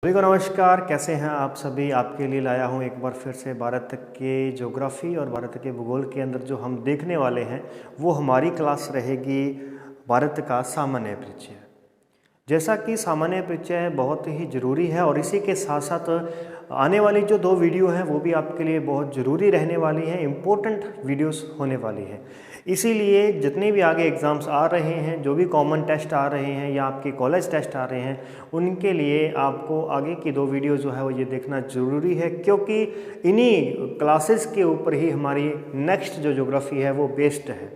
सभी को नमस्कार। कैसे हैं आप सभी। आपके लिए लाया हूं एक बार फिर से भारत के ज्योग्राफी और भारत के भूगोल के अंदर जो हम देखने वाले हैं वो हमारी क्लास रहेगी भारत का सामान्य परिचय। जैसा कि सामान्य परिचय बहुत ही ज़रूरी है और इसी के साथ साथ आने वाली जो 2 वीडियो हैं वो भी आपके लिए बहुत ज़रूरी रहने वाली हैं, इम्पोर्टेंट वीडियोस होने वाली हैं। इसीलिए जितने भी आगे एग्ज़ाम्स आ रहे हैं, जो भी कॉमन टेस्ट आ रहे हैं या आपके कॉलेज टेस्ट आ रहे हैं, उनके लिए आपको आगे की 2 वीडियो जो है वो ये देखना ज़रूरी है, क्योंकि इन्हीं क्लासेस के ऊपर ही हमारी नेक्स्ट जो ज्योग्राफी है वो बेस्ड है।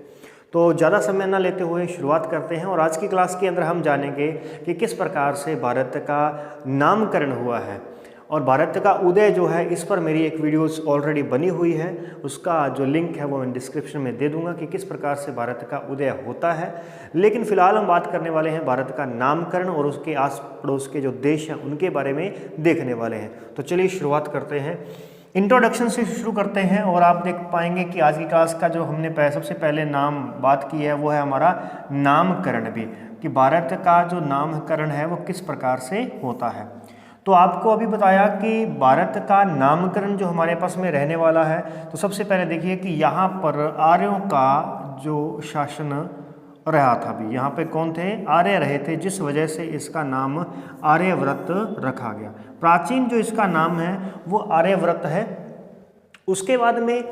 तो ज़्यादा समय ना लेते हुए शुरुआत करते हैं और आज की क्लास के अंदर हम जानेंगे कि किस प्रकार से भारत का नामकरण हुआ है। और भारत का उदय जो है, इस पर मेरी एक वीडियोस ऑलरेडी बनी हुई है, उसका जो लिंक है वो मैं डिस्क्रिप्शन में दे दूंगा कि किस प्रकार से भारत का उदय होता है। लेकिन फ़िलहाल हम बात करने वाले हैं भारत का नामकरण और उसके आस पड़ोस के जो देश हैं उनके बारे में देखने वाले हैं। तो चलिए शुरुआत करते हैं। इंट्रोडक्शन से शुरू करते हैं और आप देख पाएंगे कि आज की क्लास का जो हमने सबसे पहले नाम बात की है वो है हमारा नामकरण भी, कि भारत का जो नामकरण है वो किस प्रकार से होता है। तो आपको अभी बताया कि भारत का नामकरण जो हमारे पास में रहने वाला है, तो सबसे पहले देखिए कि यहाँ पर आर्यों का जो शासन रहा था। भी यहाँ पे कौन थे? आर्य रहे थे, जिस वजह से इसका नाम आर्यव्रत रखा गया। प्राचीन जो इसका नाम है वो आर्यव्रत है। उसके बाद में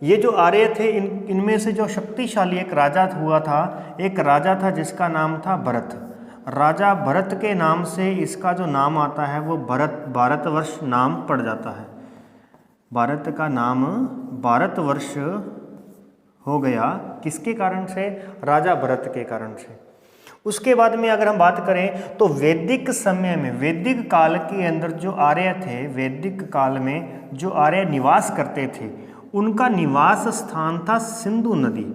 ये जो आर्य थे, इनमें से जो शक्तिशाली एक राजा हुआ था, एक राजा था जिसका नाम था भरत। राजा भरत के नाम से इसका जो नाम आता है वो भारतवर्ष नाम पड़ जाता है। भारत का नाम भारतवर्ष हो गया किसके कारण से? राजा भरत के कारण से। उसके बाद में अगर हम बात करें तो वैदिक समय में, वैदिक काल के अंदर जो आर्य थे, वैदिक काल में जो आर्य निवास करते थे, उनका निवास स्थान था सिंधु नदी।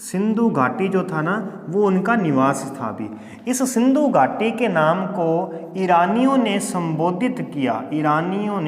सिंधु घाटी जो था ना, वो उनका निवास था। भी इस सिंधु घाटी के नाम को ईरानियों ने संबोधित किया। ईरानियों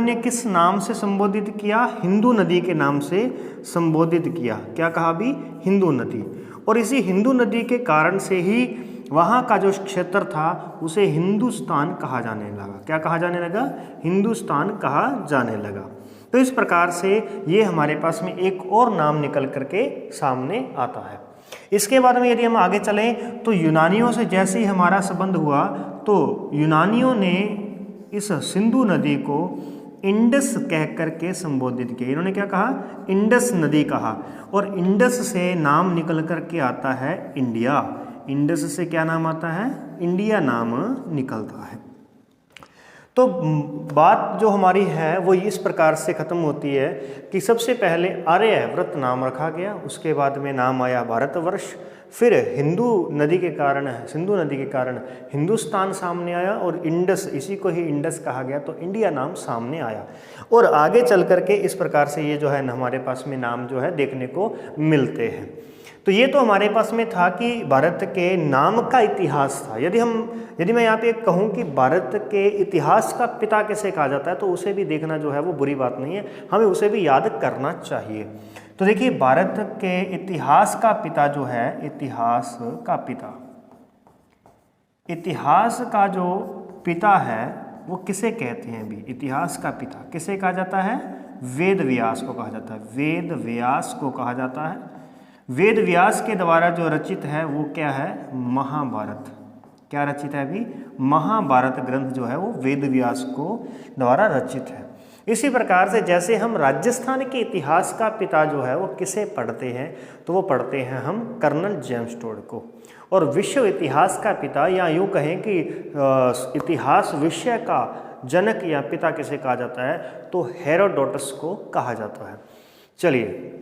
ने किस नाम से संबोधित किया? हिंदू नदी के नाम से संबोधित किया। क्या कहा? भी हिंदू नदी। और इसी हिंदू नदी के कारण से ही वहाँ का जो क्षेत्र था उसे हिंदुस्तान कहा जाने लगा। क्या कहा जाने लगा? हिंदुस्तान कहा जाने लगा। तो इस प्रकार से ये हमारे पास में एक और नाम निकल करके सामने आता है। इसके बाद में यदि हम आगे चलें तो यूनानियों से जैसे ही हमारा संबंध हुआ, तो यूनानियों ने इस सिंधु नदी को इंडस कह करके संबोधित किया। इन्होंने क्या कहा? इंडस नदी कहा। और इंडस से नाम निकल करके आता है इंडिया। इंडस से क्या नाम आता है? इंडिया नाम निकलता है। तो बात जो हमारी है वो इस प्रकार से ख़त्म होती है कि सबसे पहले आर्यव्रत नाम रखा गया, उसके बाद में नाम आया भारतवर्ष, फिर सिंधु नदी के कारण हिंदुस्तान सामने आया और इंडस, इसी को ही इंडस कहा गया, तो इंडिया नाम सामने आया। और आगे चल करके इस प्रकार से ये जो है हमारे पास में नाम जो है देखने को मिलते हैं। तो ये तो हमारे पास में था कि भारत के नाम का इतिहास था। यदि मैं यहाँ पे कहूँ कि भारत के इतिहास का पिता किसे कहा जाता है, तो उसे भी देखना जो है वो बुरी बात नहीं है, हमें उसे भी याद करना चाहिए। तो देखिए, भारत के इतिहास का पिता जो है, इतिहास का जो पिता है वो किसे कहते हैं? भी इतिहास का पिता किसे कहा जाता है? वेद व्यास को कहा जाता है। वेद व्यास को कहा जाता है। वेद व्यास के द्वारा जो रचित है वो क्या है? महाभारत। क्या रचित है? अभी महाभारत ग्रंथ जो है वो वेद व्यास को द्वारा रचित है। इसी प्रकार से जैसे हम राजस्थान के इतिहास का पिता जो है वो किसे पढ़ते हैं, तो वो पढ़ते हैं हम कर्नल जेम्स टोड को। और विश्व इतिहास का पिता, या यूँ कहें कि इतिहास विषय का जनक या पिता किसे कहा जाता है, तो हेरोडोटस को कहा जाता है। चलिए,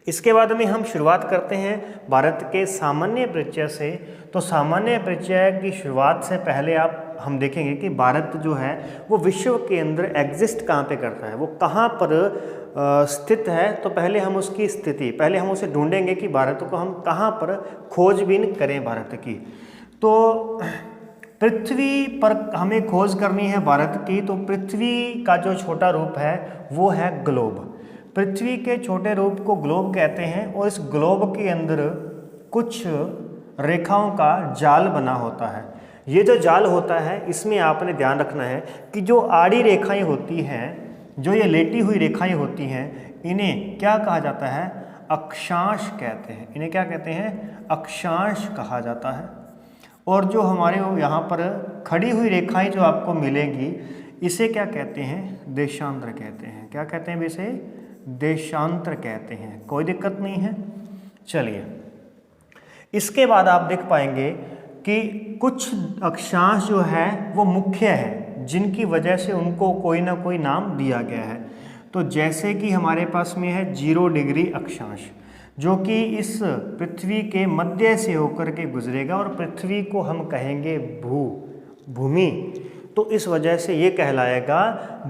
इसके बाद में हम शुरुआत करते हैं भारत के सामान्य परिचय से। तो सामान्य परिचय की शुरुआत से पहले हम देखेंगे कि भारत जो है वो विश्व के अंदर एग्जिस्ट कहाँ पे करता है, वो कहाँ पर स्थित है। तो पहले हम उसकी स्थिति, पहले हम उसे ढूंढेंगे कि भारत को हम कहाँ पर खोजबीन करें भारत की। तो पृथ्वी पर हमें खोज करनी है भारत की, तो पृथ्वी का जो छोटा रूप है वो है ग्लोब। पृथ्वी के छोटे रूप को ग्लोब कहते हैं। और इस ग्लोब के अंदर कुछ रेखाओं का जाल बना होता है। ये जो जाल होता है इसमें आपने ध्यान रखना है कि जो आड़ी रेखाएं होती हैं, जो ये लेटी हुई रेखाएं होती हैं, इन्हें क्या कहा जाता है? अक्षांश कहते हैं। इन्हें क्या कहते हैं? अक्षांश कहा जाता है। और जो हमारे यहाँ पर खड़ी हुई रेखाएं जो आपको मिलेंगी, इसे क्या कहते हैं? देशांतर कहते हैं। क्या कहते हैं इसे? देशांतर कहते हैं। कोई दिक्कत नहीं है। चलिए, इसके बाद आप देख पाएंगे कि कुछ अक्षांश जो है वो मुख्य है, जिनकी वजह से उनको कोई ना कोई नाम दिया गया है। तो जैसे कि हमारे पास में है 0 डिग्री अक्षांश, जो कि इस पृथ्वी के मध्य से होकर के गुजरेगा और पृथ्वी को हम कहेंगे भूमि। तो इस वजह से ये कहलाएगा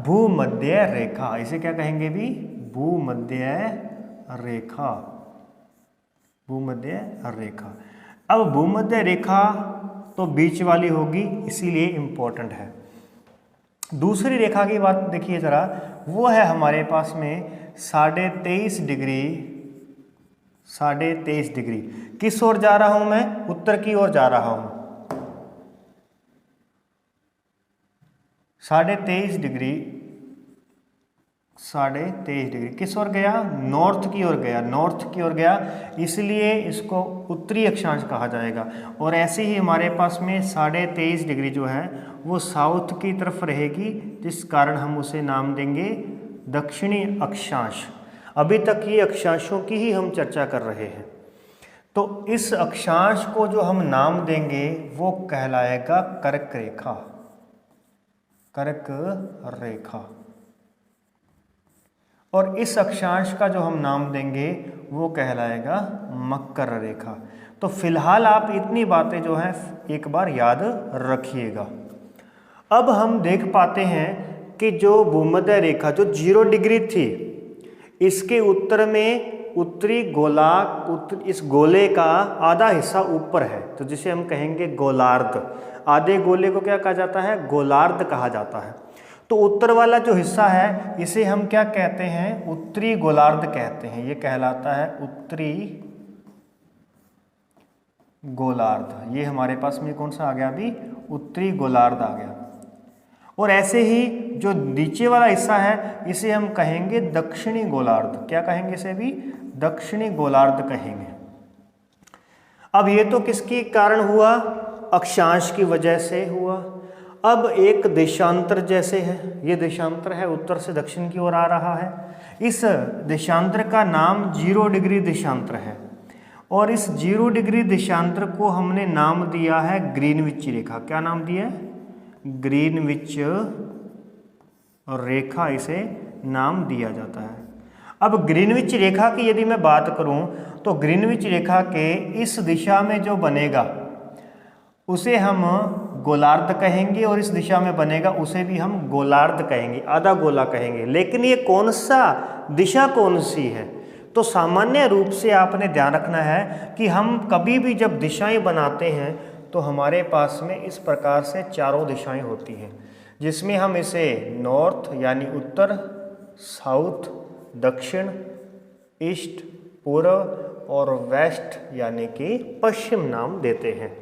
भूमध्य रेखा। इसे क्या कहेंगे भी? भूमध्य रेखा। भूमध्य रेखा। अब भूमध्य रेखा तो बीच वाली होगी, इसीलिए इम्पोर्टेंट है। दूसरी रेखा की बात देखिए ज़रा, वो है हमारे पास में 23.5 डिग्री। 23.5 डिग्री किस ओर जा रहा हूं मैं? उत्तर की ओर जा रहा हूं। 23.5 डिग्री, 23.5 डिग्री किस ओर गया? नॉर्थ की ओर गया। नॉर्थ की ओर गया, इसलिए इसको उत्तरी अक्षांश कहा जाएगा। और ऐसे ही हमारे पास में 23.5 डिग्री जो है वो साउथ की तरफ रहेगी, जिस कारण हम उसे नाम देंगे दक्षिणी अक्षांश। अभी तक ये अक्षांशों की ही हम चर्चा कर रहे हैं। तो इस अक्षांश को जो हम नाम देंगे वो कहलाएगा कर्क रेखा। कर्क रेखा। और इस अक्षांश का जो हम नाम देंगे वो कहलाएगा मकर रेखा। तो फिलहाल आप इतनी बातें जो हैं एक बार याद रखिएगा। अब हम देख पाते हैं कि जो भूमध्य रेखा जो 0 डिग्री थी, इसके उत्तर में उत्तरी गोलार्ध, इस गोले का आधा हिस्सा ऊपर है, तो जिसे हम कहेंगे गोलार्ध। आधे गोले को क्या कहा जाता है? गोलार्ध कहा जाता है। तो उत्तर वाला जो हिस्सा है इसे हम क्या कहते हैं? उत्तरी गोलार्ध कहते हैं। ये कहलाता है उत्तरी गोलार्ध। ये हमारे पास में कौन सा आ गया अभी? उत्तरी गोलार्ध आ गया। और ऐसे ही जो नीचे वाला हिस्सा है इसे हम कहेंगे दक्षिणी गोलार्ध। क्या कहेंगे इसे भी? दक्षिणी गोलार्ध कहेंगे। अब ये तो किसके कारण हुआ? अक्षांश की वजह से हुआ। अब एक देशांतर जैसे है, ये देशांतर है, उत्तर से दक्षिण की ओर आ रहा है। इस देशांतर का नाम 0 डिग्री देशांतर है। और इस 0 डिग्री देशांतर को हमने नाम दिया है ग्रीनविच रेखा। क्या नाम दिया है? ग्रीनविच रेखा इसे नाम दिया जाता है। अब ग्रीनविच रेखा की यदि मैं बात करूं तो ग्रीनविच रेखा के इस दिशा में जो बनेगा उसे हम गोलार्ध कहेंगे, और इस दिशा में बनेगा उसे भी हम गोलार्ध कहेंगे, आधा गोला कहेंगे। लेकिन ये कौन सा दिशा कौन सी है? तो सामान्य रूप से आपने ध्यान रखना है कि हम कभी भी जब दिशाएं बनाते हैं तो हमारे पास में इस प्रकार से चारों दिशाएं होती हैं, जिसमें हम इसे नॉर्थ यानी उत्तर, साउथ दक्षिण, ईस्ट पूर्व और वेस्ट यानी कि पश्चिम नाम देते हैं।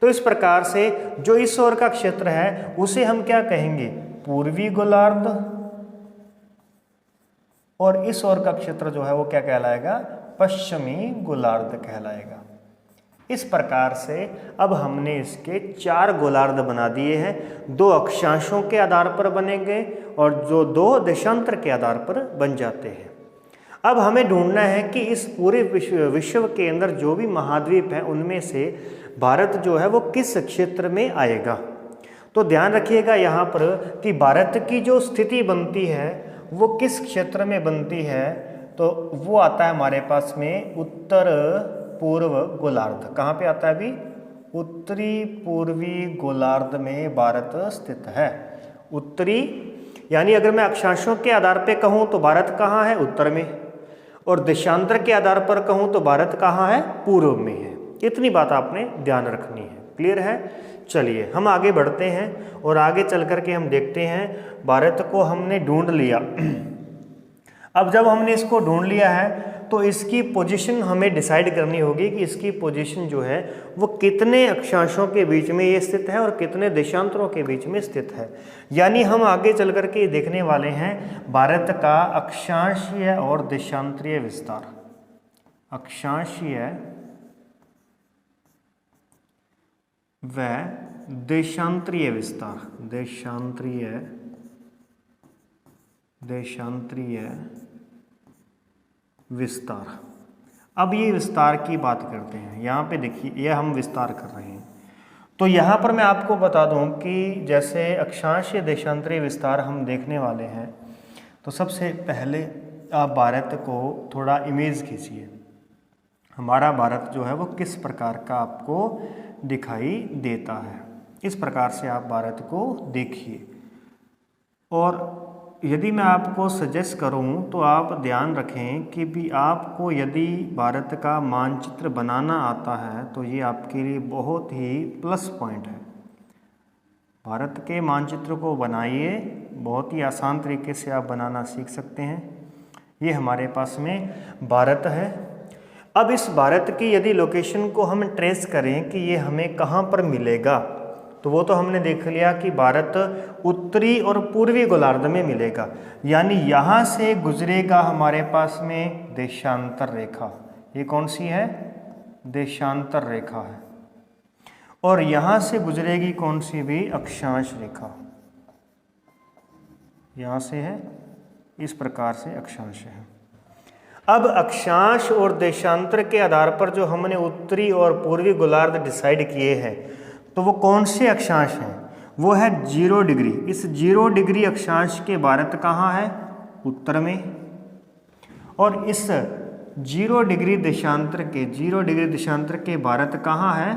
तो इस प्रकार से जो इस ओर का क्षेत्र है उसे हम क्या कहेंगे? पूर्वी गोलार्ध। और इस ओर का क्षेत्र जो है वो क्या कहलाएगा? पश्चिमी गोलार्ध कहलाएगा। इस प्रकार से अब हमने इसके 4 गोलार्ध बना दिए हैं। 2 अक्षांशों के आधार पर बनेंगे और जो 2 देशांतर के आधार पर बन जाते हैं। अब हमें ढूंढना है कि इस पूरे विश्व के अंदर जो भी महाद्वीप हैं उनमें से भारत जो है वो किस क्षेत्र में आएगा। तो ध्यान रखिएगा यहाँ पर कि भारत की जो स्थिति बनती है वो किस क्षेत्र में बनती है, तो वो आता है हमारे पास में उत्तर पूर्व गोलार्ध। कहाँ पे आता है अभी? उत्तरी पूर्वी गोलार्ध में भारत स्थित है। उत्तरी यानी अगर मैं अक्षांशों के आधार पे कहूँ तो भारत कहाँ है? उत्तर में। और देशांतर के आधार पर कहूँ तो भारत कहाँ है? पूर्व में है। इतनी बात आपने ध्यान रखनी है। क्लियर है? चलिए हम आगे बढ़ते हैं और आगे चल कर के हम देखते हैं। भारत को हमने ढूंढ लिया। अब जब हमने इसको ढूंढ लिया है तो इसकी पोजीशन हमें डिसाइड करनी होगी कि इसकी पोजीशन जो है वो कितने अक्षांशों के बीच में ये स्थित है और कितने देशांतरों के बीच में स्थित है। यानी हम आगे चल करके देखने वाले हैं भारत का अक्षांशीय और देशांतरीय विस्तार। अक्षांशीय व देशांतरीय विस्तार। देशांतरीय विस्तार। अब ये विस्तार की बात करते हैं। यहाँ पे देखिए, ये हम विस्तार कर रहे हैं। तो यहाँ पर मैं आपको बता दूँ कि जैसे अक्षांशीय देशांतरीय विस्तार हम देखने वाले हैं, तो सबसे पहले आप भारत को थोड़ा इमेज खींचिए। हमारा भारत जो है वो किस प्रकार का आपको दिखाई देता है, इस प्रकार से आप भारत को देखिए। और यदि मैं आपको सजेस्ट करूं तो आप ध्यान रखें कि भी आपको यदि भारत का मानचित्र बनाना आता है तो ये आपके लिए बहुत ही प्लस पॉइंट है। भारत के मानचित्र को बनाइए, बहुत ही आसान तरीके से आप बनाना सीख सकते हैं। ये हमारे पास में भारत है। अब इस भारत की यदि लोकेशन को हम ट्रेस करें कि ये हमें कहाँ पर मिलेगा, तो वो तो हमने देख लिया कि भारत उत्तरी और पूर्वी गोलार्ध में मिलेगा। यानी यहाँ से गुजरेगा हमारे पास में देशांतर रेखा। ये कौन सी है? देशांतर रेखा है। और यहाँ से गुजरेगी कौन सी भी? अक्षांश रेखा। यहाँ से है, इस प्रकार से अक्षांश है। अब अक्षांश और देशांतर के आधार पर जो हमने उत्तरी और पूर्वी गोलार्ध डिसाइड किए हैं, तो वो कौन से अक्षांश हैं? वो है 0 डिग्री। इस 0 डिग्री अक्षांश के भारत कहाँ है? उत्तर में। और इस 0 डिग्री देशांतर के भारत कहाँ है?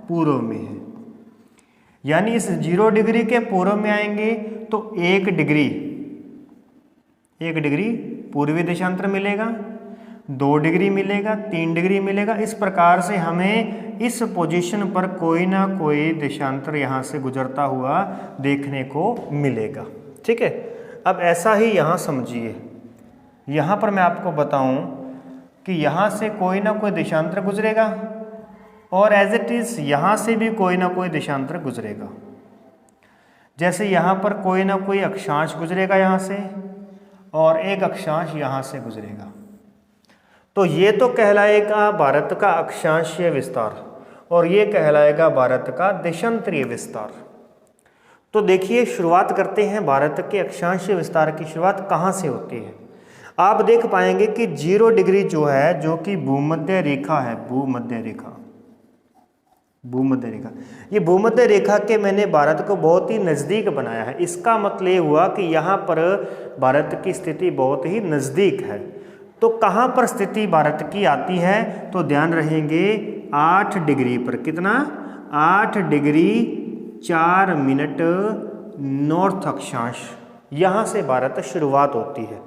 पूर्व में है। यानी इस 0 डिग्री के पूर्व में आएंगे तो 1 डिग्री पूर्वी देशांतर मिलेगा, 2 डिग्री मिलेगा, 3 डिग्री मिलेगा। इस प्रकार से हमें इस पोजीशन पर कोई ना कोई देशांतर यहाँ से गुजरता हुआ देखने को मिलेगा। ठीक है। अब ऐसा ही यहाँ समझिए, यहाँ पर मैं आपको बताऊं कि यहाँ से कोई ना कोई देशांतर गुजरेगा और एज इट इज यहाँ से भी कोई ना कोई देशांतर गुजरेगा। जैसे यहाँ पर कोई ना कोई अक्षांश गुजरेगा यहाँ से और एक अक्षांश यहाँ से गुजरेगा, तो ये तो कहलाएगा भारत का अक्षांशीय विस्तार और ये कहलाएगा भारत का देशांतरीय विस्तार। तो देखिए, शुरुआत करते हैं भारत के अक्षांशीय विस्तार की शुरुआत कहाँ से होती है। आप देख पाएंगे कि 0 डिग्री जो है, जो कि भूमध्य रेखा है, भूमध्य रेखा। ये भूमध्य रेखा के मैंने भारत को बहुत ही नज़दीक बनाया है। इसका मतलब ये हुआ कि यहाँ पर भारत की स्थिति बहुत ही नज़दीक है। तो कहाँ पर स्थिति भारत की आती है? तो ध्यान रहेंगे 8 डिग्री पर। कितना? 8 डिग्री 4 मिनट नॉर्थ अक्षांश। यहाँ से भारत शुरुआत होती है।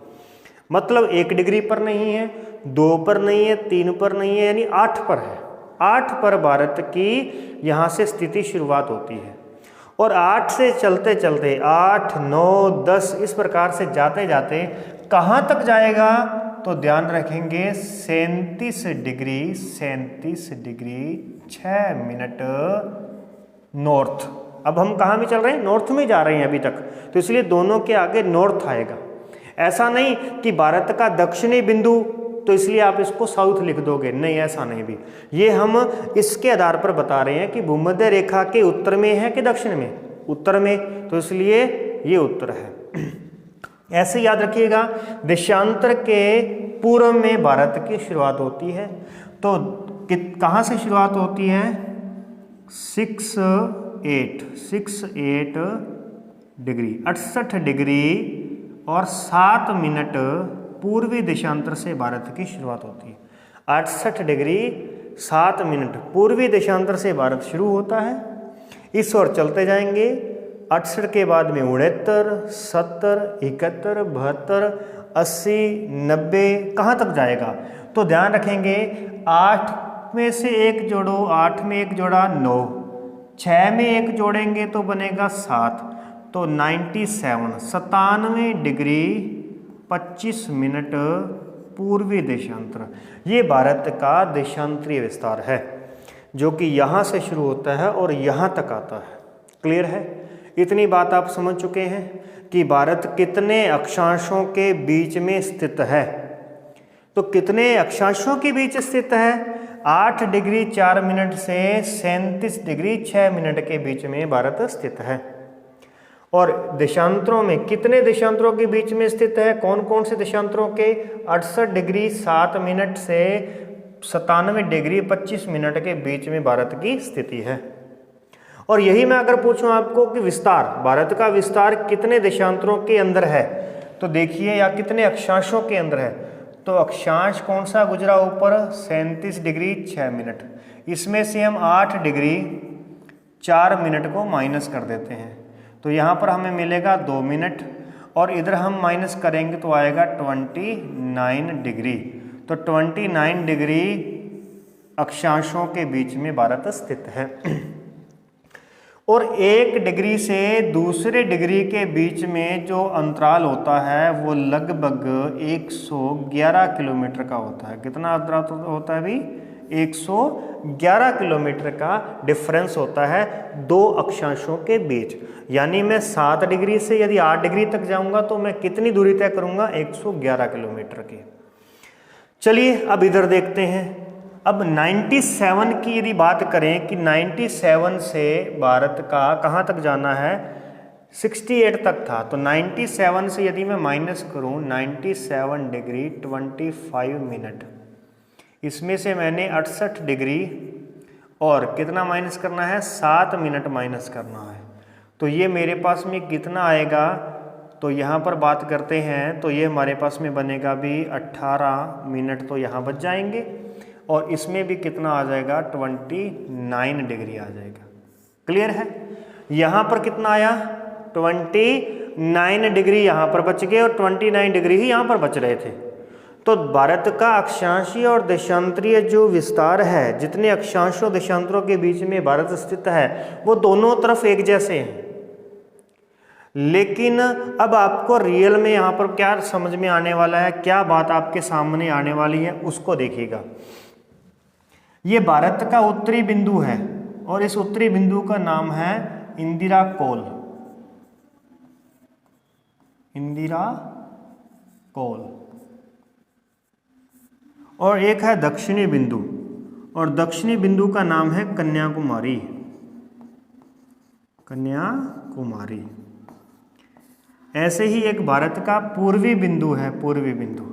मतलब 1 डिग्री पर नहीं है, 2 पर नहीं है, 3 पर नहीं है, यानी 8 पर है। 8 पर भारत की यहाँ से स्थिति शुरुआत होती है और 8 से चलते चलते 8, 9, 10 इस प्रकार से जाते जाते कहाँ तक जाएगा? तो ध्यान रखेंगे 37 डिग्री 6 मिनट नॉर्थ। अब हम कहाँ में चल रहे हैं? नॉर्थ में जा रहे हैं अभी तक, तो इसलिए दोनों के आगे नॉर्थ आएगा। ऐसा नहीं कि भारत का दक्षिणी बिंदु तो इसलिए आप इसको साउथ लिख दोगे, नहीं, ऐसा नहीं भी। ये हम इसके आधार पर बता रहे हैं कि भूमध्य रेखा के उत्तर में है कि दक्षिण में? उत्तर में, तो इसलिए ये उत्तर है। ऐसे याद रखिएगा, देशांतर के पूर्व में भारत की शुरुआत होती है। तो कहाँ से शुरुआत होती है? 68 डिग्री 68 डिग्री और 7 मिनट पूर्वी देशांतर से भारत की शुरुआत होती है। 68 डिग्री 7 मिनट पूर्वी देशांतर से भारत शुरू होता है। इस ओर चलते जाएंगे। 68 के बाद में 69, 70, 71, 72, 80, 90 कहाँ तक जाएगा? तो ध्यान रखेंगे 8 में से 1 जोड़ो, 8 में 1 जोड़ा 9, 6 में 1 जोड़ेंगे तो बनेगा 7, तो 97 डिग्री 25 मिनट पूर्वी देशांतर, ये भारत का देशांतरीय विस्तार है जो कि यहाँ से शुरू होता है और यहाँ तक आता है। क्लियर है? इतनी बात आप समझ चुके हैं कि भारत कितने अक्षांशों के बीच में स्थित है। तो कितने अक्षांशों के बीच स्थित है? 8 डिग्री 4 मिनट से 37 डिग्री 6 मिनट के बीच में भारत स्थित है। और देशांतरों में कितने देशांतरों के बीच में स्थित है? कौन कौन से देशांतरों के? 68 डिग्री 7 मिनट से 97 डिग्री 25 मिनट के बीच में भारत की स्थिति है। और यही मैं अगर पूछूं आपको कि विस्तार, भारत का विस्तार कितने देशांतरों के अंदर है, तो देखिए, या कितने अक्षांशों के अंदर है, तो अक्षांश कौन सा गुजरा ऊपर? 37 डिग्री 6 मिनट। इसमें से हम 8 डिग्री 4 मिनट को माइनस कर देते हैं, तो यहाँ पर हमें मिलेगा 2 मिनट, और इधर हम माइनस करेंगे तो आएगा 29 डिग्री। तो 29 डिग्री अक्षांशों के बीच में भारत स्थित है। और 1 डिग्री से दूसरे डिग्री के बीच में जो अंतराल होता है वो लगभग 111 किलोमीटर का होता है। कितना अंतराल होता है अभी? 111 किलोमीटर का डिफरेंस होता है दो अक्षांशों के बीच। यानी मैं 7 डिग्री से यदि 8 डिग्री तक जाऊंगा तो मैं कितनी दूरी तय करूंगा? 111 किलोमीटर की। चलिए अब इधर देखते हैं। अब 97 की यदि बात करें कि 97 से भारत का कहाँ तक जाना है? 68 तक था, तो 97 से यदि मैं माइनस करूँ 97 डिग्री 25 मिनट, इसमें से मैंने 68 डिग्री और कितना माइनस करना है? 7 मिनट माइनस करना है। तो ये मेरे पास में कितना आएगा? तो यहाँ पर बात करते हैं तो ये हमारे पास में बनेगा भी 18 मिनट, तो यहाँ बच जाएंगे। और इसमें भी कितना आ जाएगा? 29 डिग्री आ जाएगा। क्लियर है? यहाँ पर कितना आया? 29 डिग्री यहाँ पर बच गए और 29 डिग्री ही यहाँ पर बच रहे थे। तो भारत का अक्षांशीय और देशांतरीय जो विस्तार है, जितने अक्षांशों देशांतरों के बीच में भारत स्थित है, वो दोनों तरफ एक जैसे हैं। लेकिन अब आपको रियल में यहाँ पर क्या समझ में आने वाला है, क्या बात आपके सामने आने वाली है, उसको देखिएगा। ये भारत का उत्तरी बिंदु है और इस उत्तरी बिंदु का नाम है इंदिरा कोल। इंदिरा कोल। और एक है दक्षिणी बिंदु, और दक्षिणी बिंदु का नाम है कन्याकुमारी। कन्याकुमारी। ऐसे ही एक भारत का पूर्वी बिंदु है, पूर्वी बिंदु,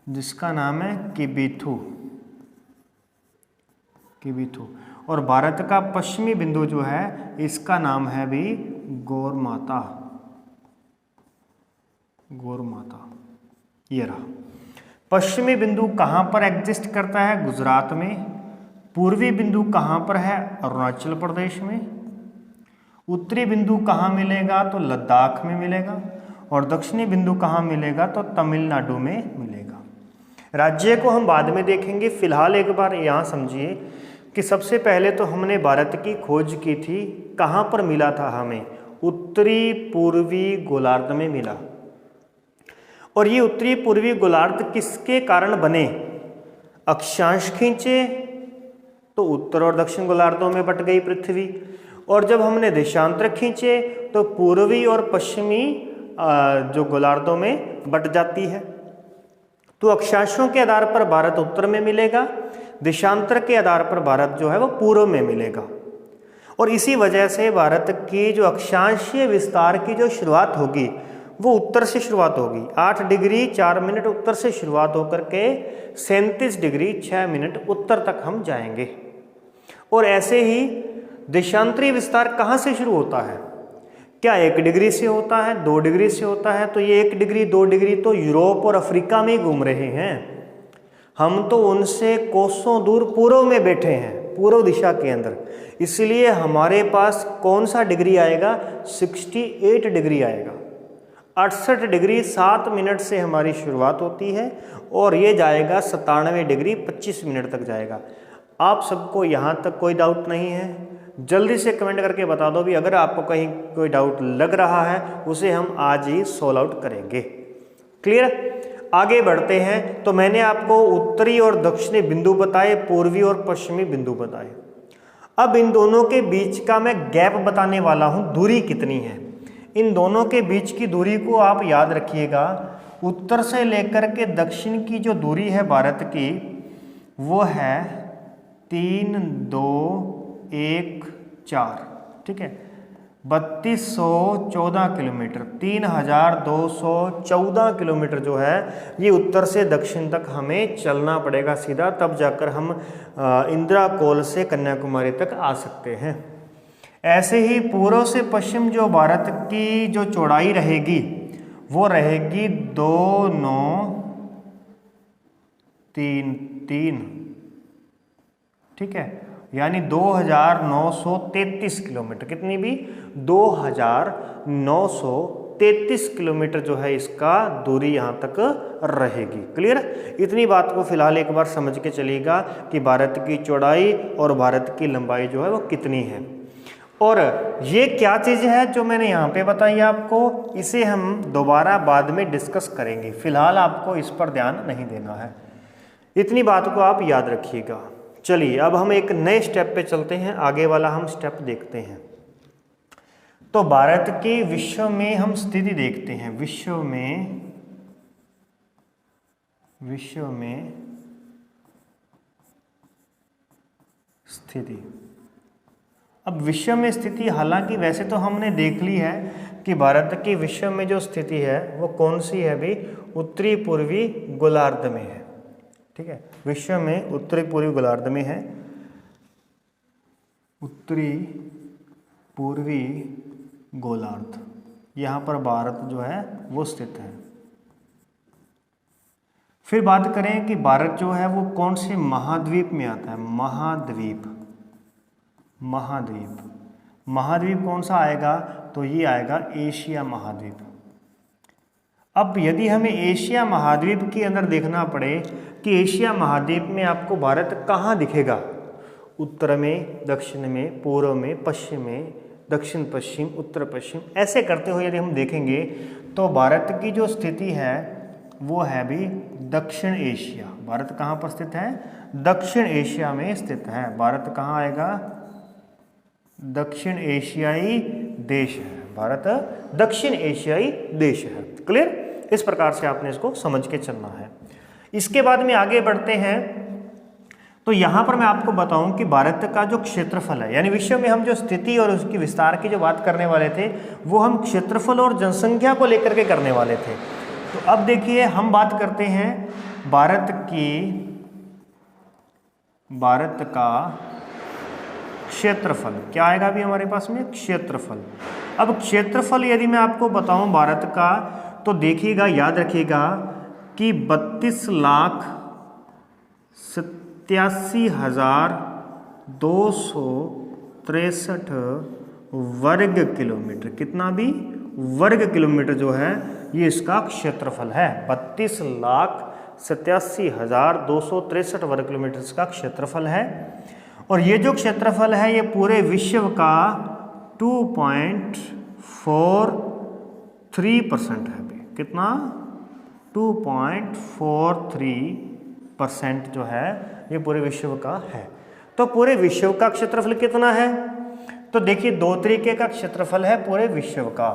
जिसका नाम है किबिथु। किबिथु। और भारत का पश्चिमी बिंदु जो है, इसका नाम है भी गौरमाता। गौरमाता। ये रहा। पश्चिमी बिंदु कहाँ पर एग्जिस्ट करता है? गुजरात में। पूर्वी बिंदु कहाँ पर है? अरुणाचल प्रदेश में। उत्तरी बिंदु कहाँ मिलेगा? तो लद्दाख में मिलेगा। और दक्षिणी बिंदु कहाँ मिलेगा? तो तमिलनाडु में मिलेगा। राज्य को हम बाद में देखेंगे, फिलहाल एक बार यहाँ समझिए कि सबसे पहले तो हमने भारत की खोज की थी। कहाँ पर मिला था हमें? उत्तरी पूर्वी गोलार्ध में मिला। और ये उत्तरी पूर्वी गोलार्ध किसके कारण बने? अक्षांश खींचे तो उत्तर और दक्षिण गोलार्धों में बट गई पृथ्वी, और जब हमने देशांतर खींचे तो पूर्वी और पश्चिमी जो गोलार्धों में बट जाती है। तो अक्षांशों के आधार पर भारत उत्तर में मिलेगा, देशांतर के आधार पर भारत जो है वो पूर्व में मिलेगा। और इसी वजह से भारत की जो अक्षांशीय विस्तार की जो शुरुआत होगी वो उत्तर से शुरुआत होगी। 8 डिग्री 4 मिनट उत्तर से शुरुआत होकर के 37 डिग्री 6 मिनट उत्तर तक हम जाएंगे। और ऐसे ही देशांतरीय विस्तार कहाँ से शुरू होता है? क्या 1 डिग्री से होता है? 2 डिग्री से होता है? तो ये 1 डिग्री 2 डिग्री तो यूरोप और अफ्रीका में ही घूम रहे हैं। हम तो उनसे कोसों दूर पूर्व में बैठे हैं, पूर्व दिशा के अंदर। इसलिए हमारे पास कौन सा डिग्री आएगा? 68 डिग्री आएगा। 68 डिग्री 7 मिनट से हमारी शुरुआत होती है और ये जाएगा 97 डिग्री 25 मिनट तक जाएगा। आप सबको यहाँ तक कोई डाउट नहीं है? जल्दी से कमेंट करके बता दो भी, अगर आपको कहीं कोई डाउट लग रहा है उसे हम आज ही सॉल्व आउट करेंगे। क्लियर? आगे बढ़ते हैं। तो मैंने आपको उत्तरी और दक्षिणी बिंदु बताए, पूर्वी और पश्चिमी बिंदु बताए। अब इन दोनों के बीच का मैं गैप बताने वाला हूं, दूरी कितनी है। इन दोनों के बीच की दूरी को आप याद रखिएगा। उत्तर से लेकर के दक्षिण की जो दूरी है भारत की, वो है 3,2,1,4, ठीक है, 3214 किलोमीटर, 3214 किलोमीटर जो है ये उत्तर से दक्षिण तक हमें चलना पड़ेगा सीधा, तब जाकर हम इंदिरा कोल से कन्याकुमारी तक आ सकते हैं। ऐसे ही पूर्व से पश्चिम जो भारत की जो चौड़ाई रहेगी वो रहेगी 2,9,3,3, ठीक है, यानी 2,933 किलोमीटर। कितनी भी? 2,933 किलोमीटर जो है इसका दूरी यहाँ तक रहेगी। क्लियर? इतनी बात को फिलहाल एक बार समझ के चलिएगा कि भारत की चौड़ाई और भारत की लंबाई जो है वो कितनी है। और ये क्या चीज़ है जो मैंने यहाँ पे बताई आपको, इसे हम दोबारा बाद में डिस्कस करेंगे। फिलहाल आपको इस पर ध्यान नहीं देना है, इतनी बात को आप याद रखिएगा। चलिए अब हम एक नए स्टेप पे चलते हैं, आगे वाला हम स्टेप देखते हैं। तो भारत की विश्व में हम स्थिति देखते हैं। विश्व में स्थिति। अब विश्व में स्थिति, हालांकि वैसे तो हमने देख ली है कि भारत की विश्व में जो स्थिति है वो कौन सी है भी, उत्तरी पूर्वी गोलार्ध में है, ठीक है। विश्व में उत्तरी पूर्वी गोलार्ध में है, उत्तरी पूर्वी गोलार्ध, यहाँ पर भारत जो है वो स्थित है। फिर बात करें कि भारत जो है वो कौन से महाद्वीप में आता है। महाद्वीप कौन सा आएगा, तो ये आएगा एशिया महाद्वीप। अब यदि हमें एशिया महाद्वीप के अंदर देखना पड़े कि एशिया महाद्वीप में आपको भारत कहाँ दिखेगा, उत्तर में, दक्षिण में, पूर्व में, पश्चिम में, दक्षिण पश्चिम, उत्तर पश्चिम, ऐसे करते हुए यदि हम देखेंगे तो भारत की जो स्थिति है वो है भी दक्षिण एशिया। भारत कहाँ पर स्थित है? दक्षिण एशिया में स्थित है। भारत कहाँ आएगा? दक्षिण एशियाई देश है। भारत दक्षिण एशियाई देश है। क्लियर? इस प्रकार से आपने इसको समझ के चलना है। इसके बाद में आगे बढ़ते हैं। तो यहाँ पर मैं आपको बताऊं कि भारत का जो क्षेत्रफल है, यानी विश्व में हम जो स्थिति और उसकी विस्तार की जो बात करने वाले थे वो हम क्षेत्रफल और जनसंख्या को लेकर के करने वाले थे। तो अब देखिए हम बात करते हैं भारत का क्षेत्रफल। क्या आएगा अभी हमारे पास में? क्षेत्रफल। अब क्षेत्रफल यदि मैं आपको बताऊं भारत का, तो देखिएगा, याद रखिएगा कि 32,87,263 वर्ग किलोमीटर। कितना भी? वर्ग किलोमीटर जो है ये इसका क्षेत्रफल है। 32,87,263 वर्ग किलोमीटर इसका क्षेत्रफल है। और ये जो क्षेत्रफल है ये पूरे विश्व का 2.43% है। कितना? 2.43% जो है ये पूरे विश्व का है। तो पूरे विश्व का क्षेत्रफल कितना है? तो देखिए दो तरीके का क्षेत्रफल है पूरे विश्व का।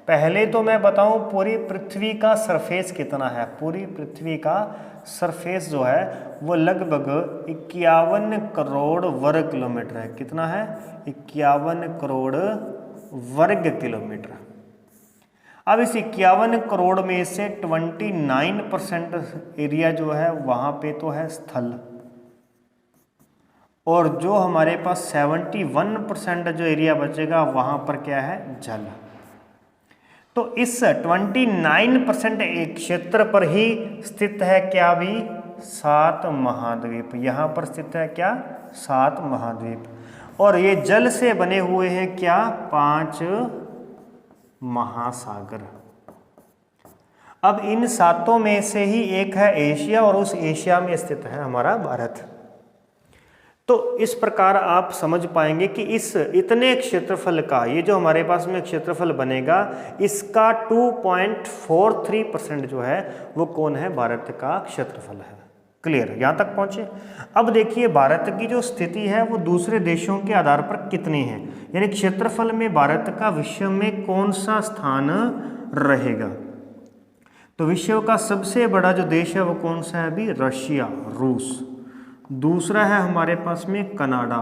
पहले तो मैं बताऊं पूरी पृथ्वी का सरफेस कितना है। पूरी पृथ्वी का सरफेस जो है वो लगभग 51 करोड़ वर्ग किलोमीटर है। कितना है? 51 करोड़ वर्ग किलोमीटर। अब इस 51 करोड़ में से 29% एरिया जो है वहाँ पे तो है स्थल, और जो हमारे पास 71% जो एरिया बचेगा वहाँ पर क्या है? जल। तो इस 29% एक क्षेत्र पर ही स्थित है क्या भी? 7 महाद्वीप। यहाँ पर स्थित है क्या? 7 महाद्वीप। और ये जल से बने हुए हैं क्या? 5 महासागर। अब इन 7 में से ही एक है एशिया, और उस एशिया में स्थित है हमारा भारत। तो इस प्रकार आप समझ पाएंगे कि इस इतने क्षेत्रफल का, ये जो हमारे पास में क्षेत्रफल बनेगा, इसका 2.43% जो है वो कौन है, भारत का क्षेत्रफल है। क्लियर, यहाँ तक पहुँचे। अब देखिए भारत की जो स्थिति है वो दूसरे देशों के आधार पर कितनी है, यानी क्षेत्रफल में भारत का विश्व में कौन सा स्थान रहेगा। तो विश्व का सबसे बड़ा जो देश है वो कौन सा है अभी, रशिया, रूस। दूसरा है हमारे पास में कनाडा।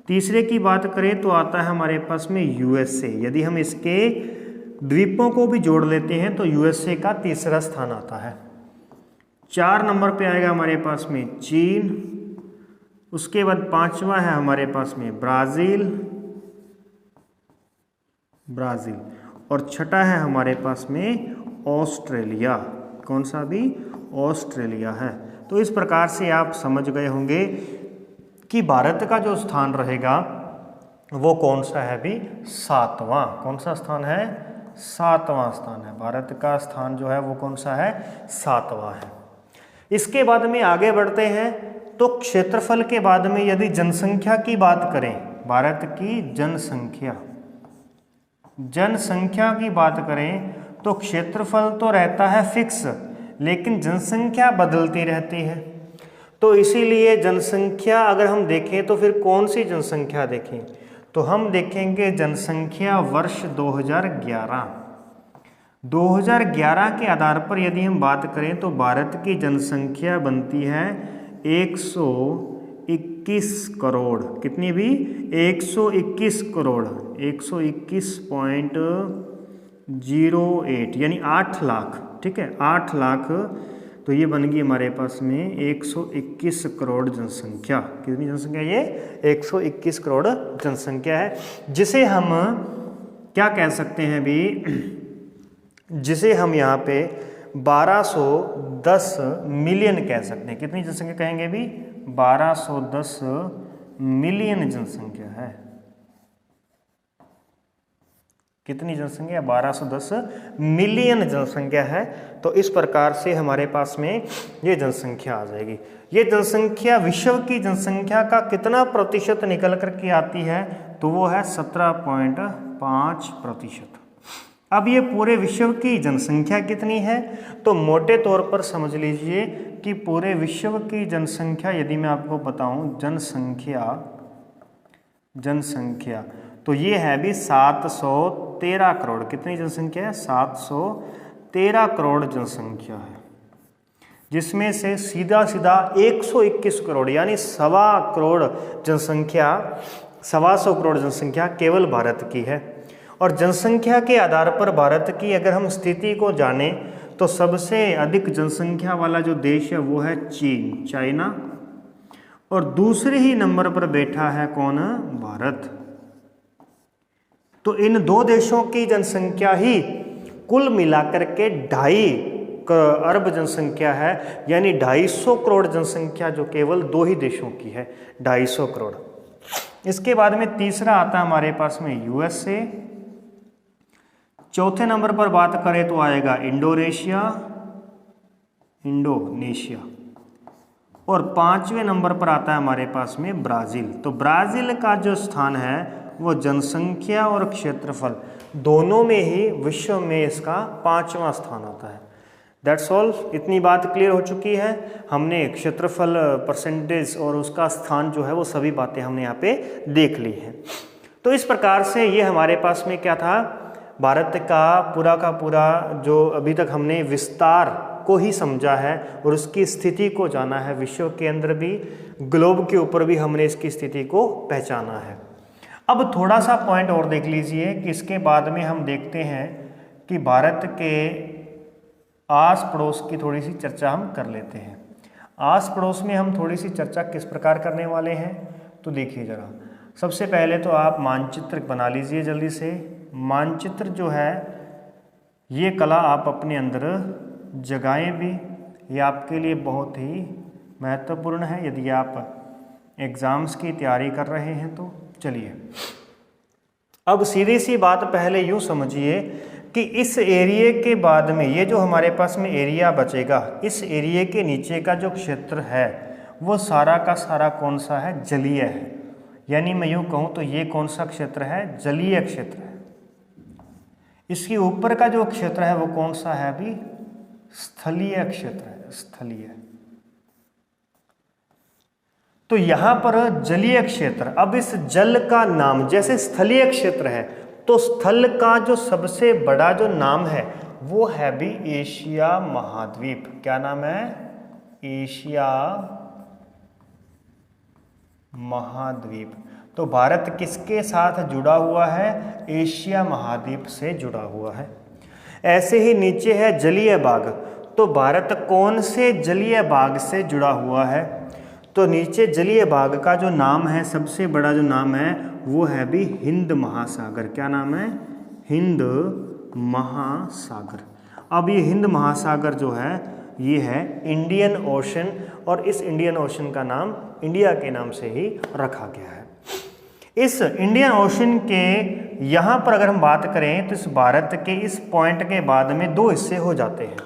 तीसरे की बात करें तो आता है हमारे पास में यूएसए। यदि हम इसके द्वीपों को भी जोड़ लेते हैं तो यूएसए का तीसरा स्थान आता है। 4 नंबर पे आएगा हमारे पास में चीन। उसके बाद 5वां है हमारे पास में ब्राज़ील, और छठा है हमारे पास में ऑस्ट्रेलिया। कौन सा भी, ऑस्ट्रेलिया है। तो इस प्रकार से आप समझ गए होंगे कि भारत का जो स्थान रहेगा वो कौन सा है भी, 7वां। कौन सा स्थान है, 7वां स्थान है। भारत का स्थान जो है वो कौन सा है, 7वां है। इसके बाद में आगे बढ़ते हैं तो क्षेत्रफल के बाद में यदि जनसंख्या की बात करें, भारत की जनसंख्या की बात करें तो क्षेत्रफल तो रहता है फिक्स, लेकिन जनसंख्या बदलती रहती है। तो इसीलिए जनसंख्या अगर हम देखें तो फिर कौन सी जनसंख्या देखें, तो हम देखेंगे जनसंख्या वर्ष 2011 के आधार पर यदि हम बात करें तो भारत की जनसंख्या बनती है 121 करोड़। कितनी भी, 121 करोड़, 121.08 यानी 8 लाख। ठीक है, 8 लाख। तो ये बन गई हमारे पास में 121 करोड़ जनसंख्या। कितनी जनसंख्या, ये 121 करोड़ जनसंख्या है, जिसे हम क्या कह सकते हैं भी, जिसे हम यहाँ पे 1210 मिलियन कह सकते हैं। कितनी जनसंख्या कहेंगे भी, 1210 मिलियन जनसंख्या है। कितनी जनसंख्या, 1210 मिलियन जनसंख्या है। तो इस प्रकार से हमारे पास में ये जनसंख्या आ जाएगी। ये जनसंख्या विश्व की जनसंख्या का कितना प्रतिशत निकल करके आती है, तो वो है 17.5%। अब ये पूरे विश्व की जनसंख्या कितनी है, तो मोटे तौर पर समझ लीजिए कि पूरे विश्व की जनसंख्या, यदि मैं आपको बताऊं जनसंख्या तो ये है भी 713 करोड़। कितनी जनसंख्या है, 713 करोड़ जनसंख्या है, जिसमें से सीधा 121 करोड़ यानी 1.25 करोड़ जनसंख्या, 125 करोड़ जनसंख्या केवल भारत की है। और जनसंख्या के आधार पर भारत की अगर हम स्थिति को जानें तो सबसे अधिक जनसंख्या वाला जो देश है वो है चीन, चाइना, और दूसरे ही नंबर पर बैठा है कौन, भारत। तो इन दो देशों की जनसंख्या ही कुल मिलाकर के 2.5 अरब जनसंख्या है, यानी 250 करोड़ जनसंख्या जो केवल 2 ही देशों की है, 250 करोड़। इसके बाद में तीसरा आता है हमारे पास में यूएसए। चौथे नंबर पर बात करें तो आएगा इंडोनेशिया, और 5वें नंबर पर आता है हमारे पास में ब्राज़ील। तो ब्राज़ील का जो स्थान है वो जनसंख्या और क्षेत्रफल दोनों में ही विश्व में इसका 5वां स्थान आता है। That's all. इतनी बात क्लियर हो चुकी है। हमने क्षेत्रफल, परसेंटेज और उसका स्थान जो है वो सभी बातें हमने यहाँ पे देख ली हैं। तो इस प्रकार से ये हमारे पास में क्या था, भारत का पूरा जो अभी तक हमने विस्तार को ही समझा है और उसकी स्थिति को जाना है। विश्व के अंदर भी, ग्लोब के ऊपर भी हमने इसकी स्थिति को पहचाना है। अब थोड़ा सा पॉइंट और देख लीजिए कि इसके बाद में हम देखते हैं कि भारत के आस पड़ोस की थोड़ी सी चर्चा हम कर लेते हैं। आस पड़ोस में हम थोड़ी सी चर्चा किस प्रकार करने वाले हैं, तो देखिए ज़रा। सबसे पहले तो आप मानचित्र बना लीजिए जल्दी से। मानचित्र जो है ये कला आप अपने अंदर जगाएं भी, ये आपके लिए बहुत ही महत्वपूर्ण है यदि आप एग्ज़ाम्स की तैयारी कर रहे हैं तो। चलिए अब सीधी सी बात पहले यूँ समझिए कि इस एरिया के बाद में ये जो हमारे पास में एरिया बचेगा, इस एरिया के नीचे का जो क्षेत्र है वो सारा का सारा कौन सा है, जलीय है। यानी मैं यूँ कहूँ तो ये कौन सा क्षेत्र है, जलीय क्षेत्र है। इसके ऊपर का जो क्षेत्र है वो कौन सा है अभी, स्थलीय क्षेत्र है, स्थलीय। तो यहां पर जलीय क्षेत्र, अब इस जल का नाम, जैसे स्थलीय क्षेत्र है तो स्थल का जो सबसे बड़ा जो नाम है वो है भी एशिया महाद्वीप। क्या नाम है, एशिया महाद्वीप। तो भारत किसके साथ जुड़ा हुआ है, एशिया महाद्वीप से जुड़ा हुआ है। ऐसे ही नीचे है जलीय बाग। तो भारत कौन से जलीय बाग से जुड़ा हुआ है, तो नीचे जलीय बाग का जो नाम है, सबसे बड़ा जो नाम है वो है भी हिंद महासागर। क्या नाम है, हिंद महासागर। अब ये हिंद महासागर जो है ये है इंडियन ओशन, और इस इंडियन ओशन का नाम इंडिया के नाम से ही रखा गया है। इस इंडियन ओशन के यहाँ पर अगर हम बात करें तो इस भारत के इस पॉइंट के बाद में दो हिस्से हो जाते हैं।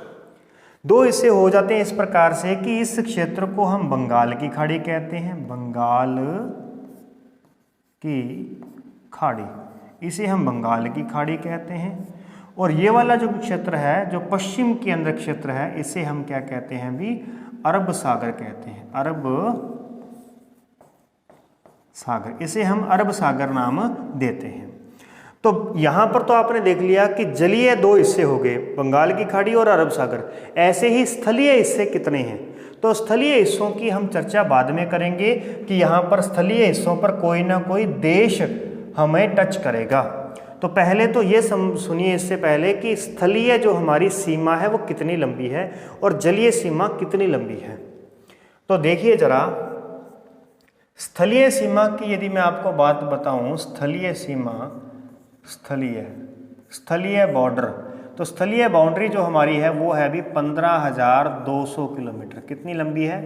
दो हिस्से हो जाते हैं इस प्रकार से कि इस क्षेत्र को हम बंगाल की खाड़ी कहते हैं, बंगाल की खाड़ी, इसे हम बंगाल की खाड़ी कहते हैं। और ये वाला जो क्षेत्र है, जो पश्चिम के अंदर क्षेत्र है, इसे हम क्या कहते हैं भी, अरब सागर कहते हैं, अरब सागर, इसे हम अरब सागर नाम देते हैं। तो यहाँ पर तो आपने देख लिया कि जलीय दो हिस्से हो गए, बंगाल की खाड़ी और अरब सागर। ऐसे ही स्थलीय हिस्से कितने हैं, तो स्थलीय हिस्सों की हम चर्चा बाद में करेंगे कि यहाँ पर स्थलीय हिस्सों पर कोई ना कोई देश हमें टच करेगा। तो पहले तो ये सुनिए इससे पहले कि स्थलीय जो हमारी सीमा है वो कितनी लंबी है और जलीय सीमा कितनी लंबी है। तो देखिए जरा, स्थलीय सीमा की यदि मैं आपको बात बताऊं, स्थलीय सीमा, स्थलीय बॉर्डर, तो स्थलीय बाउंड्री जो हमारी है वो है अभी 15,200 किलोमीटर। कितनी लंबी है,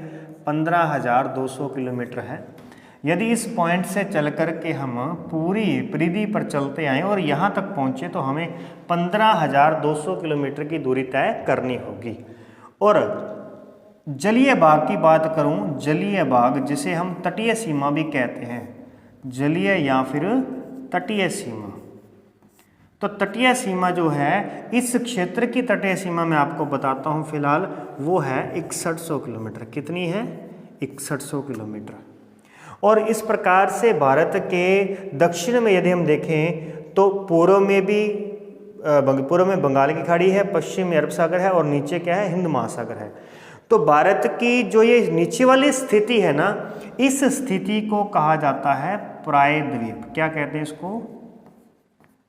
15,200 किलोमीटर है। यदि इस पॉइंट से चल कर के हम पूरी परिधि पर चलते आएँ और यहाँ तक पहुँचे तो हमें 15,200 किलोमीटर की दूरी तय करनी होगी। और जलीय बाग की बात करूं, जलीय बाग जिसे हम तटीय सीमा भी कहते हैं, जलीय या फिर तटीय सीमा। तो तटीय सीमा जो है, इस क्षेत्र की तटीय सीमा मैं आपको बताता हूं फिलहाल, वो है 6100 किलोमीटर। कितनी है, 6100 किलोमीटर। और इस प्रकार से भारत के दक्षिण में यदि हम देखें तो पूर्व में बंगाल की खाड़ी है, पश्चिम में अरब सागर है और नीचे क्या है, हिंद महासागर है। तो भारत की जो ये नीचे वाली स्थिति है ना, इस स्थिति को कहा जाता है प्रायद्वीप। क्या कहते हैं इसको,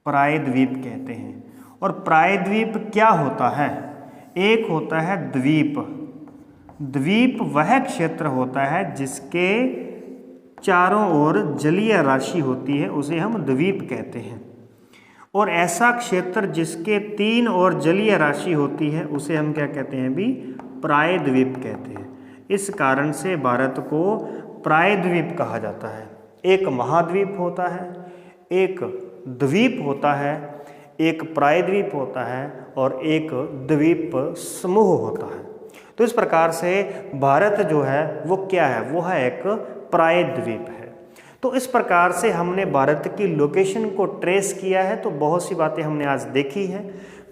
प्रायद्वीप कहते हैं। और प्रायद्वीप क्या होता है, एक होता है द्वीप। द्वीप वह क्षेत्र होता है जिसके चारों ओर जलीय राशि होती है, उसे हम द्वीप कहते हैं। और ऐसा क्षेत्र जिसके तीन ओर जलीय राशि होती है उसे हम क्या कहते हैं भी, प्रायद्वीप कहते हैं। इस कारण से भारत को प्रायद्वीप कहा जाता है। एक महाद्वीप होता है, एक द्वीप होता है, एक प्रायद्वीप होता है और एक द्वीप समूह होता है। तो इस प्रकार से भारत जो है वो क्या है, वो है एक प्रायद्वीप है। तो इस प्रकार से हमने भारत की लोकेशन को ट्रेस किया है। तो बहुत सी बातें हमने आज देखी हैं।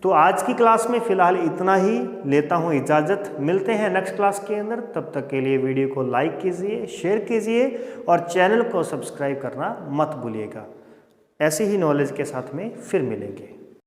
तो आज की क्लास में फ़िलहाल इतना ही लेता हूँ इजाज़त। मिलते हैं नेक्स्ट क्लास के अंदर। तब तक के लिए वीडियो को लाइक कीजिए, शेयर कीजिए और चैनल को सब्सक्राइब करना मत भूलिएगा। ऐसी ही नॉलेज के साथ में फिर मिलेंगे।